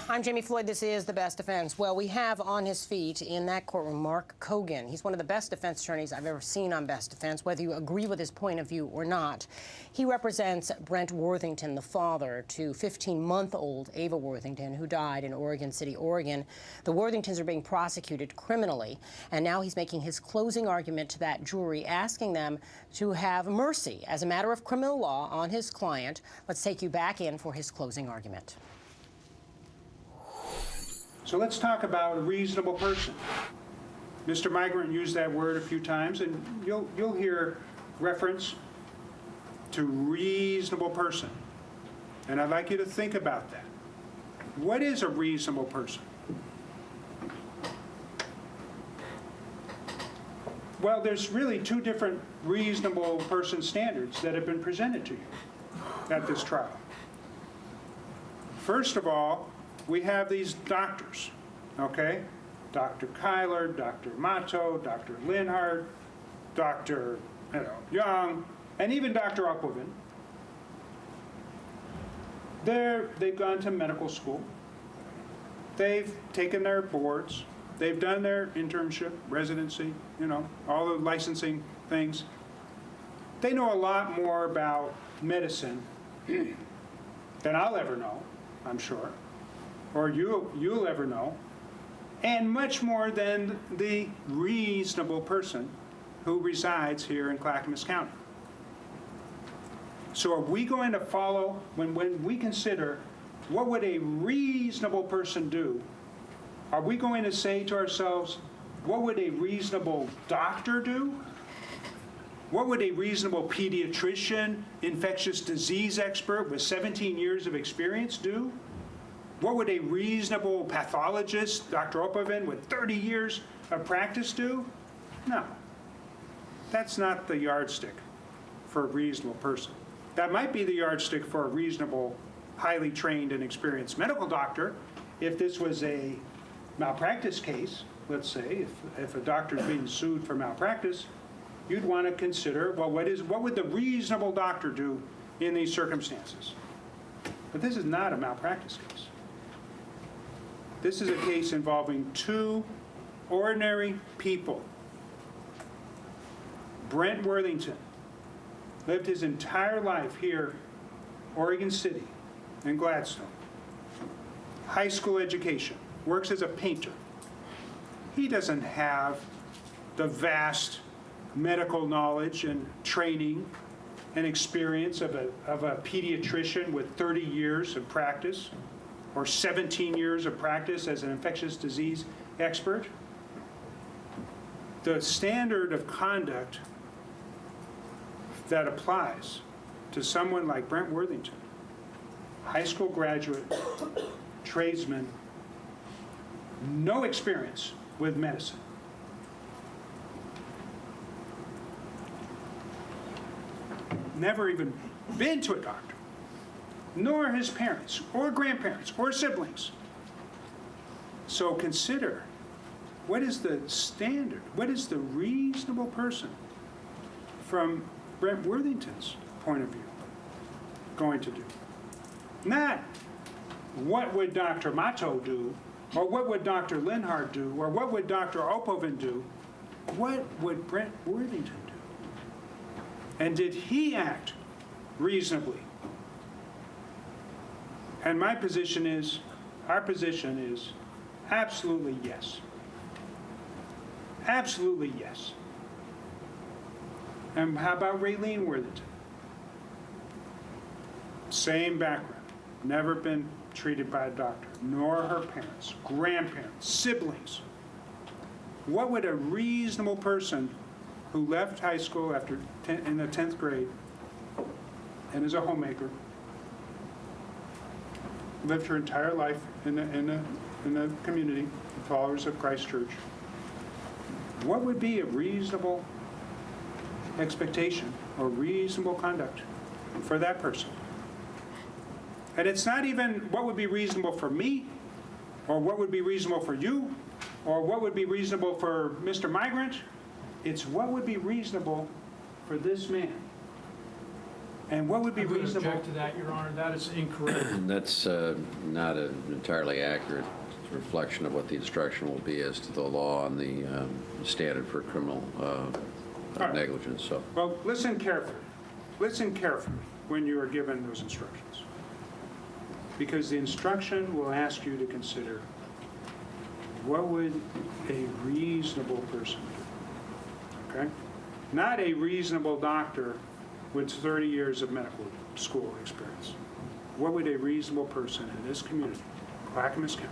I'm Jamie Floyd. This is The Best Defense. Well, we have on his feet in that courtroom Mark Cogan. He's one of the best defense attorneys I've ever seen on Best Defense, whether you agree with his point of view or not. He represents Brent Worthington, the father to 15-month-old Ava Worthington, who died in Oregon City, Oregon. The Worthingtons are being prosecuted criminally, and now he's making his closing argument to that jury, asking them to have mercy as a matter of criminal law on his client. Let's take you back in for his closing argument. So let's talk about a reasonable person. Mr. Migrant used that word a few times, and you'll hear reference to reasonable person. And I'd like you to think about that. What is a reasonable person? Well, there's really two different reasonable person standards that have been presented to you at this trial. First of all, we have these doctors, okay? Dr. Kyler, Dr. Mato, Dr. Linhart, Dr. Young, and even Dr. Upwoven. They've gone to medical school. They've taken their boards. They've done their internship, residency, all the licensing things. They know a lot more about medicine than I'll ever know, I'm sure, or you'll ever know, and much more than the reasonable person who resides here in Clackamas County. So are we going to follow, when we consider what would a reasonable person do, are we going to say to ourselves, what would a reasonable doctor do? What would a reasonable pediatrician, infectious disease expert with 17 years of experience do? What would a reasonable pathologist, Dr. Upwoven, with 30 years of practice do? No. That's not the yardstick for a reasonable person. That might be the yardstick for a reasonable, highly trained and experienced medical doctor if this was a malpractice case, let's say, if a doctor is being sued for malpractice, you'd want to consider, well, what would the reasonable doctor do in these circumstances? But this is not a malpractice case. This is a case involving two ordinary people. Brent Worthington lived his entire life here, Oregon City, in Gladstone. High school education, works as a painter. He doesn't have the vast medical knowledge and training and experience of a pediatrician with 30 years of practice or 17 years of practice as an infectious disease expert. The standard of conduct that applies to someone like Brent Worthington, high school graduate, tradesman, no experience with medicine, never even been to a doctor, nor his parents, or grandparents, or siblings. So consider, what is the standard? What is the reasonable person from Brent Worthington's point of view going to do? Not what would Dr. Mato do, or what would Dr. Linhart do, or what would Dr. Upwoven do? What would Brent Worthington do? And did he act reasonably? And my position is, our position is, absolutely yes. Absolutely yes. And how about Raylene Worthington? Same background, never been treated by a doctor, nor her parents, grandparents, siblings. What would a reasonable person who left high school in the 10th grade and is a homemaker, lived her entire life in the community, followers of Christ Church, what would be a reasonable expectation or reasonable conduct for that person? And it's not even what would be reasonable for me, or what would be reasonable for you, or what would be reasonable for Mr. Migrant. It's what would be reasonable for this man. And what would be I would reasonable? object to that, Your Honor. That is incorrect. That's not an entirely accurate reflection of what the instruction will be as to the law and the standard for criminal right. negligence. So, Well, listen carefully. Listen carefully when you are given those instructions. Because the instruction will ask you to consider, what would a reasonable person do? Okay? Not a reasonable doctor with 30 years of medical school experience. What would a reasonable person in this community, Clackamas County,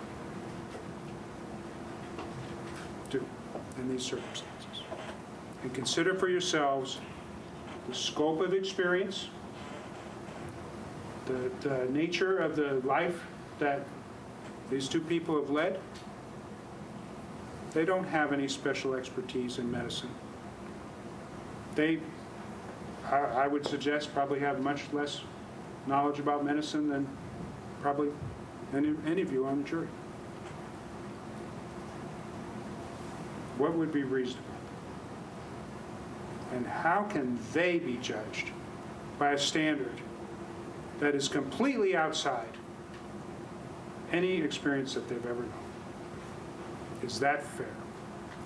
do in these circumstances? And consider for yourselves the scope of experience, the nature of the life that these two people have led. They don't have any special expertise in medicine. They, I would suggest, probably have much less knowledge about medicine than probably any of you on the jury. What would be reasonable? And how can they be judged by a standard that is completely outside any experience that they've ever known? Is that fair?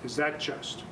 Is that just?